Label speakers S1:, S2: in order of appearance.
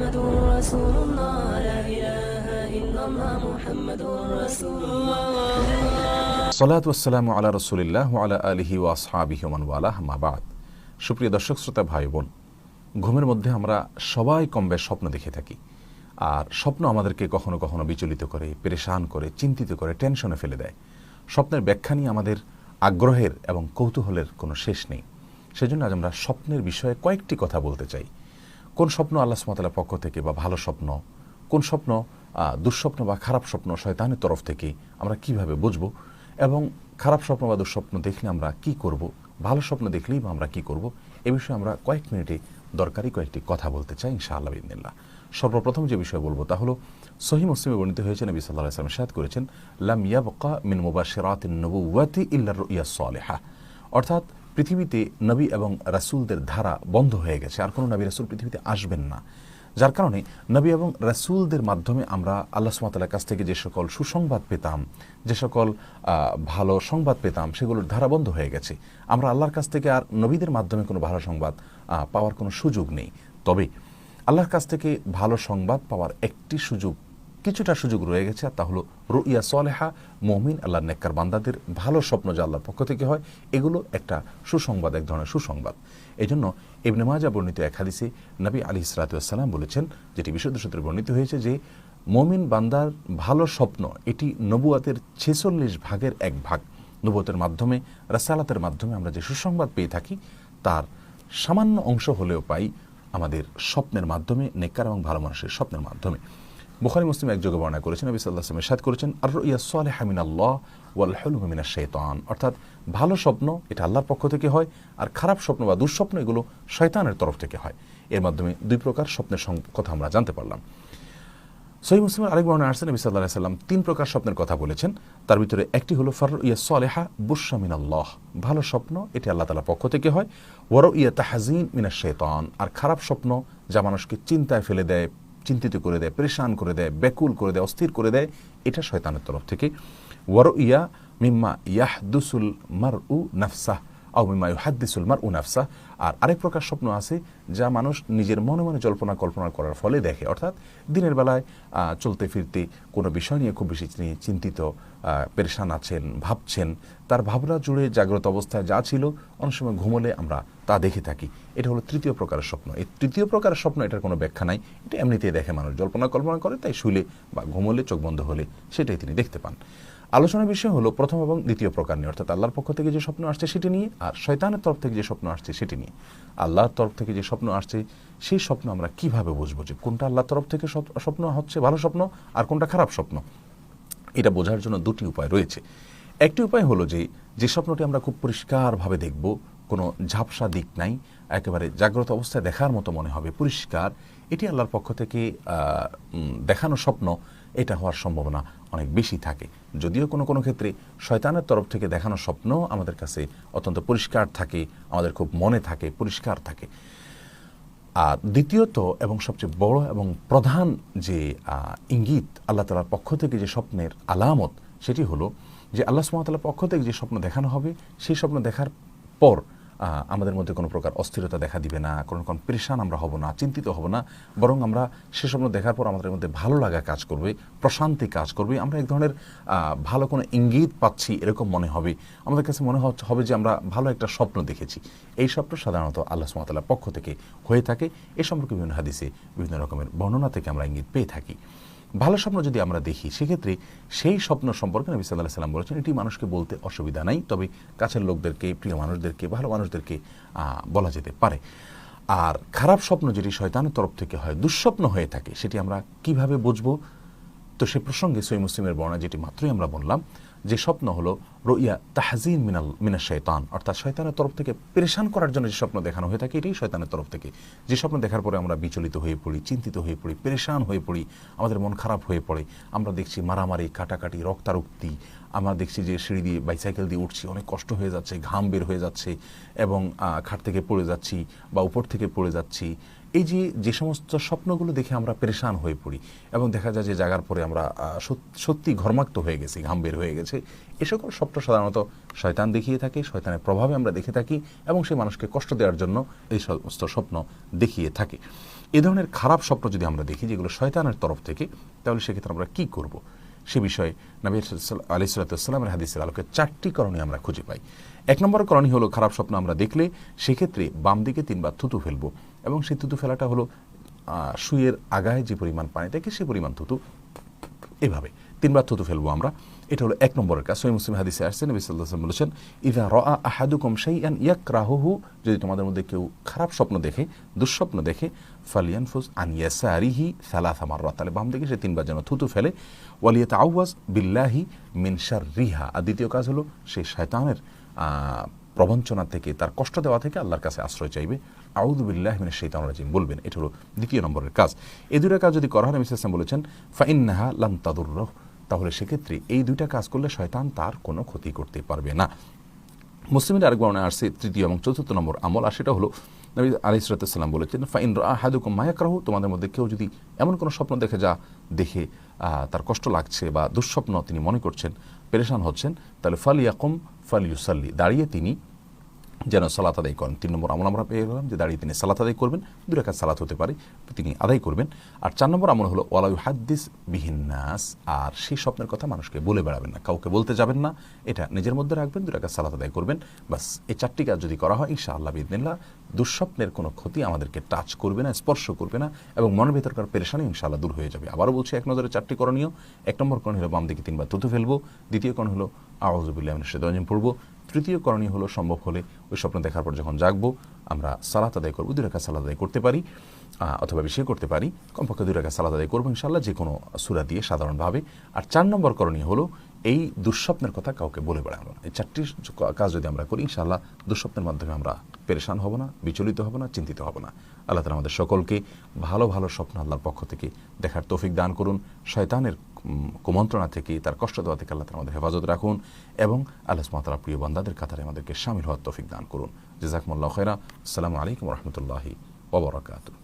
S1: محمد رسول الله لا إله إلا الله محمد رسول الله
S2: সালাতু ওয়াসসালামু আলা রাসূলিল্লাহ ওয়া আলা আলিহি ওয়া আসহাবিহি ওয়া মান ওয়ালাহ, মা বা'দ। সুপ্রিয় দর্শক শ্রোতা ভাই বোন, ঘুমের মধ্যে আমরা সবাই কমবেশ স্বপ্ন দেখে থাকি। আর স্বপ্ন আমাদেরকে কখনো কখনো বিচলিত করে, পেরেশান করে, চিন্তিত করে, টেনশনে ফেলে দেয়। স্বপ্নের ব্যাখ্যা নিয়ে আমাদের আগ্রহের এবং কৌতূহলের কোনো শেষ নেই। সেজন্য আজ আমরা স্বপ্নের বিষয়ে কয়েকটি কথা বলতে চাই। কোন স্বপ্ন আল্লাহ সুবহানাহু ওয়া তাআলার পক্ষ থেকে বা ভালো স্বপ্ন, কোন স্বপ্ন দুঃস্বপ্ন বা খারাপ স্বপ্ন শয়তানের তরফ থেকে, আমরা কিভাবে বুঝবো, এবং খারাপ স্বপ্ন বা দুঃস্বপ্ন দেখলে আমরা কি করব, ভালো স্বপ্ন দেখলেই বা আমরা কি করব, এ বিষয়ে আমরা কয়েক মিনিটে দরকারি কয়েকটি কথা বলতে চাই ইনশাআল্লাহ বিইذনিল্লাহ। সর্বপ্রথম যে বিষয় বলবো তা হলো, সহিহ মুসলিমে বর্ণিত হয়েছে, নবী সাল্লাল্লাহু আলাইহি ওয়াসাল্লাম ইরশাদ করেছেন, লাম ইয়াবকা মিন মুবাশশিরাতিন নবুওয়াতি ইল্লা রুইয়া সালিহা। অর্থাৎ পৃথিবীতে নবী এবং রাসূলদের ধারা বন্ধ হয়ে গেছে, আর কোনো নবী রাসূল পৃথিবীতে আসবেন না। যার কারণে নবী এবং রাসূলদের মাধ্যমে আমরা আল্লাহ সুবহানাহু ওয়া তাআলার কাছ থেকে যে সকল সুসংবাদ পেতাম, যে সকল ভালো সংবাদ পেতাম, সেগুলোর ধারা বন্ধ হয়ে গেছে। আমরা আল্লাহর কাছ থেকে আর নবীদের মাধ্যমে কোনো ভালো সংবাদ পাওয়ার কোনো সুযোগ নেই। তবে আল্লাহর কাছ থেকে ভালো সংবাদ পাওয়ার একটি সুযোগ, কিছুটা সুযোগ রয়ে গেছে, আর তা হলো রুইয়া সালেহা, মুমিন আল্লাহর নেককার বান্দাদের ভালো স্বপ্ন যা আল্লাহর পক্ষ থেকে হয়, এগুলো একটা সুসংবাদ, এক ধরনের সুসংবাদ। এই জন্য ইবনে মাজাহ বর্ণিত এক হাদিসে নবী আলাইহিস সালাতু ওয়াস সালাম বলেছেন, যেটি বিশুদ্ধ সূত্রে বর্ণিত হয়েছে, যে মুমিন বান্দার ভালো স্বপ্ন এটি নবুয়াতের 46 ভাগের এক ভাগ। নবুয়াতের মাধ্যমে, রাসালাতের মাধ্যমে আমরা যে সুসংবাদ পেয়ে থাকি, তার সামান্য অংশ হলেও পাই আমাদের স্বপ্নের মাধ্যমে, নেককার এবং ভালো মানুষের স্বপ্নের মাধ্যমে। বুখারী মুসলিম এক যোগে বর্ণনা করেছেন, নবী সাল্লাল্লাহু আলাইহি ওয়াসাল্লাম ইরশাদ করেছেন, আর রুইয়া সালিহা মিনাল্লাহ ওয়াল হুলম মিনাশ শাইতান। অর্থাৎ ভালো স্বপ্ন এটা আল্লাহর পক্ষ থেকে হয়, আর খারাপ স্বপ্ন বা দুঃস্বপ্ন এগুলো শয়তানের তরফ থেকে হয়। এর মাধ্যমে দুই প্রকার স্বপ্নের কথা আমরা জানতে পারলাম। সহিহ মুসলিমের আরেক বর্ণনা আসছে, নবী সাল্লাল্লাহু আলাইহি ওয়াসাল্লাম 3 প্রকার স্বপ্নের কথা বলেছেন। তার ভিতরে একটি হলো ফাররুইয়া সালিহা বুশরা মিনাল্লাহ, ভালো স্বপ্ন এটি আল্লাহ তাআলার পক্ষ থেকে হয়। ওয়া রুইয়া তাহজিন মিনাশ শাইতান, আর খারাপ স্বপ্ন যা মানুষকে চিন্তায় ফেলে দেয়, চিন্তিত করে দেয়, পরেশান করে দেয়, ব্যাকুল করে দেয়, অস্থির করে দেয়, এটা শয়তানের তরফ থেকে। ওয়া রুইয়া মিম্মা ইয়াহদুসুল মারউ নাফসাহ আও মিম্মা ইউহাদ্দিসুল মারউ নাফসাহ, আর আরেক প্রকার স্বপ্ন আছে যা মানুষ নিজের মনে মনে জল্পনা কল্পনা করার ফলে দেখে। অর্থাৎ দিনের বেলায় চলতে ফিরতে কোনো বিষয় নিয়ে খুব বেশি চিন্তিত, পেরেশান আছেন, ভাবছেন, তার ভাবনা জুড়ে জাগ্রত অবস্থায় যা ছিল, অনেক সময় ঘুমোলে আমরা তা দেখে থাকি। এটা হলো তৃতীয় প্রকারের স্বপ্ন। এই তৃতীয় প্রকারের স্বপ্ন, এটার কোনো ব্যাখ্যা নাই, এটা এমনিতেই দেখে মানুষ, জল্পনা কল্পনা করে, তাই শুলে বা ঘুমোলে, চোখ বন্ধ হলে সেটাই তিনি দেখতে পান। আলোচনার বিষয় হলো প্রথম এবং দ্বিতীয় প্রকার নিয়ে, অর্থাৎ আল্লাহর পক্ষ থেকে যে স্বপ্ন আসছে সেটি নিয়ে, আর শয়তানের তরফ থেকে যে স্বপ্ন আসছে সেটি নিয়ে। আল্লাহর তরফ থেকে যে স্বপ্ন আসছে, সেই স্বপ্ন আমরা কিভাবে বুঝবো যে কোনটা আল্লাহর তরফ থেকে স্বপ্ন হচ্ছে ভালো স্বপ্ন, আর কোনটা খারাপ স্বপ্ন? এটা বোঝার জন্য দুটি উপায় রয়েছে। একটি উপায় হলো যে স্বপ্নটি আমরা খুব পরিষ্কারভাবে দেখব, কোনো ঝাপসা দিক নাই, একেবারে জাগ্রত অবস্থায় দেখার মতো মনে হবে, পরিষ্কার, এটি আল্লাহর পক্ষ থেকে দেখানো স্বপ্ন, এটা হওয়ার সম্ভাবনা অনেক বেশি থাকে। যদিও কোনো কোনো ক্ষেত্রে শয়তানের তরফ থেকে দেখানো স্বপ্ন আমাদের কাছে অত্যন্ত পরিষ্কার থাকে, আমাদের খুব মনে থাকে, পরিষ্কার থাকে। আর দ্বিতীয়ত এবং সবচেয়ে বড় এবং প্রধান যে ইঙ্গিত আল্লাহ তাআলার পক্ষ থেকে যে স্বপ্নের আলামত, সেটি হলো যে আল্লাহ সুবহানাহু ওয়া তাআলার পক্ষ থেকে যে স্বপ্ন দেখানো হবে, সেই স্বপ্ন দেখার পর আমাদের মধ্যে কোনো প্রকার অস্থিরতা দেখা দিবে না, কোনো রকম পেরেশান আমরা হব না, চিন্তিত হব না, বরং আমরা সে স্বপ্ন দেখার পর আমাদের মধ্যে ভালো লাগা কাজ করবে, প্রশান্তি কাজ করবে, আমরা এক ধরনের ভালো কোনো ইঙ্গিত পাচ্ছি এরকম মনে হবে, আমাদের কাছে মনে হবে যে আমরা ভালো একটা স্বপ্ন দেখেছি। এই স্বপ্ন সাধারণত আল্লাহ সুবহানাহু ওয়া তাআলার পক্ষ থেকে হয়ে থাকে। এ সম্পর্কে বিভিন্ন হাদিসে বিভিন্ন রকমের বর্ণনা থেকে আমরা ইঙ্গিত পেয়ে থাকি। ভালো স্বপ্ন যদি আমরা দেখি, সেক্ষেত্রে সেই স্বপ্ন সম্পর্কে নবী সাল্লাল্লাহু আলাইহি ওয়াসাল্লাম বলেছেন, এটি মানুষকে বলতে অসুবিধা নাই, তবে কাছের লোকদেরকে, প্রিয় মানুষদেরকে, ভালো মানুষদেরকে বলা যেতে পারে। আর খারাপ স্বপ্ন যেটি শয়তানের তরফ থেকে হয়, দুঃস্বপ্ন হয়ে থাকে, সেটি আমরা কিভাবে বুঝবো? তো সে প্রসঙ্গে সহিহ মুসলিমের বর্ণনা যেটি মাত্রই আমরা বললাম, যে স্বপ্ন হলো রুইয়া তাহজিন মিনাশ শাইতান, অর্থাৎ শয়তানের তরফ থেকে পেরেশান করার জন্য যে স্বপ্ন দেখানো হয়ে থাকে, এটাই শয়তানের তরফ থেকে। যে স্বপ্ন দেখার পরে আমরা বিচলিত হয়ে পড়ি, চিন্তিত হয়ে পড়ি, পেরেশান হয়ে পড়ি, আমাদের মন খারাপ হয়ে পড়ে, আমরা দেখছি মারামারি, কাটাকাটি, রক্তারক্তি, আমরা দেখছি যে সিঁড়ি দিয়ে বাইসাইকেল দিয়ে উঠছি, অনেক কষ্ট হয়ে যাচ্ছে, ঘাম বের হয়ে যাচ্ছে, এবং খাট থেকে পড়ে যাচ্ছি বা উপর থেকে পড়ে যাচ্ছি। এই যে সমস্ত স্বপ্নগুলো দেখে আমরা পেরেশান হয়ে পড়ি, এবং দেখা যায় যে জাগার পরে আমরা সত্যি ঘর্মাক্ত হয়ে গেছি, ঘাম বের হয়ে গেছে, এ সকল স্বপ্ন সাধারণত শয়তান দেখিয়ে থাকে, শয়তানের প্রভাবে আমরা দেখে থাকি, এবং সেই মানুষকে কষ্ট দেওয়ার জন্য এই সমস্ত স্বপ্ন দেখিয়ে থাকে। এ ধরনের খারাপ স্বপ্ন যদি আমরা দেখি যেগুলো শয়তানের তরফ থেকে, তাহলে সেক্ষেত্রে আমরা কী করব, সে বিষয়ে নবী আলাইহিস সালাতু ওয়াস সালামের হাদিসের আলোকে 4টি করণীয় আমরা খুঁজে পাই। 1 নম্বর করণীয় হলো, খারাপ স্বপ্ন আমরা দেখলে সেক্ষেত্রে বাম দিকে 3 বার থুতু ফেলবো, এবং সেই থুতু ফেলাটা হলো শুয়ের আগায় যে পরিমাণ পানি থাকে সে পরিমাণ থুতু, এভাবে 3 বার থুতু ফেলবো আমরা। এটা হলো 1 নম্বরের কাজ। সহিহ মুসলিম হাদিসে আসছে, নবী সাল্লাল্লাহু আলাইহি ওয়াসাল্লাম বলেছেন, ইযা রাআ আহাদুকুম শাইআন ইয়াকরাহুহু, যদি তোমাদের মধ্যে কেউ খারাপ স্বপ্ন দেখে, দুঃস্বপ্ন দেখে, ফালিয়ানফুজ আন ইয়াসারিহি সালাসা মাররাত, তাহলে বাম দিকে সে 3 বার যেন থুতু ফেলে, ওয়ালিয়াতাআওয়াজ বিল্লাহি মিন শাররিহা, আর দ্বিতীয় কাজ হলো সেই শয়তানের প্রবঞ্চনা থেকে, তার কষ্ট দেওয়া থেকে আল্লাহর কাছে আশ্রয় চাইবে, আউযু বিল্লাহি মিনাশ শাইতানির রাজিম বলবেন। এটা হলো 2 নম্বরের কাজ। এই 2টা কাজ যদি করা হয়, নবী সাল্লাল্লাহু আলাইহি ওয়াসাল্লাম বলেছেন, ফাইন্নাহা লান তাদুররুহু, তাহলে সেক্ষেত্রে এই 2টা কাজ করলে শয়তান তার কোনো ক্ষতি করতে পারবে না। মুসলিমের আরেক বর্ণনায় আসছে 3য় এবং 4র্থ নম্বর আমল, আর সেটা হলো নবী আলাইহিস সালাতু ওয়াস সালাম বলেছেন, ফাইন রাআ আহাদুকুম মা ইয়াকরাহু, তোমাদের মধ্যে কেউ যদি এমন কোনো স্বপ্ন দেখে তার কষ্ট লাগছে বা দুঃস্বপ্ন তিনি মনে করছেন, পেরেশান হচ্ছেন, তাহলে ফালিয়াকুম ফালিয়ুসাল্লি, দাঁড়িয়ে তিনি যেন সালাত আদায় করেন। 3 নম্বর আমল আমরা পেয়ে গেলাম যে দাঁড়িয়ে তিনি সালাত আদায় করবেন, 2 রাকাত সালাত হতে পারে, তিনি আদায় করবেন। আর 4 নম্বর আমল হলো ওয়ালা ইউহাদ্দিস বিহিন নাস, আর সেই স্বপ্নের কথা মানুষকে বলে বেড়াবেন না, কাউকে বলতে যাবেন না, এটা নিজের মধ্যে রাখবেন, 2 রাকাত সালাত আদায় করবেন, বাস। এই 4টি কাজ যদি করা হয়, ইনশাআল্লাহ বিইذনিল্লাহ দুঃস্বপ্নের কোনো ক্ষতি আমাদেরকে টাচ করবে না, স্পর্শ করবে না, এবং মনের ভেতরকার পেরেশানি ইনশাআল্লাহ দূর হয়ে যাবে। আবারও বলছি, এক নজরে 4টি করণীয়। 1 নম্বর করণীয় হলো বাম দিকে 3 বার থুতু ফেলবো, 2য় করণীয় হলো আউযু বিল্লাহি মিনাশ শাইতানির রাজিম পড়বো, 3য় করণীয় হলো সম্ভব হলে ওই স্বপ্ন দেখার পর যখন জাগবো আমরা সালাত আদায় করবো, 2 রাকাত সালাত আদায় করতে পারি অথবা বেশি করতে পারি, কমপক্ষে 2 রাকাত সালাত আদায় করবো ইনশাআল্লাহ, যে কোনো সূরা দিয়ে সাধারণভাবে। আর 4 নম্বর করণীয় হলো এই দুঃস্বপ্নের কথা কাউকে বলে বেড়ানো। এই 4টি কাজ যদি আমরা করি, ইনশাআল্লাহ দুঃস্বপ্নের মাধ্যমে আমরা পেরেশান হব না, বিচলিত হব না, চিন্তিত হব না। আল্লাহ তাআলা আমাদের সকলকে ভালো ভালো স্বপ্ন আল্লাহর পক্ষ থেকে দেখার তৌফিক দান করুন, শয়তানের কুমন্ত্রণা থেকে, তার কষ্ট দেওয়া থেকে আল্লাহ তাআলা আমাদের হেফাজত রাখুন, এবং আল্লাহ সুবহানাহু ওয়া তাআলা প্রিয় বান্দাদের কাতারে আমাদেরকে শামিল হওয়ার তৌফিক দান করুন। জাযাকুমুল্লাহু খায়রা। আসসালামু আলাইকুম ওয়া রাহমাতুল্লাহি ওয়া বারাকাতুহু।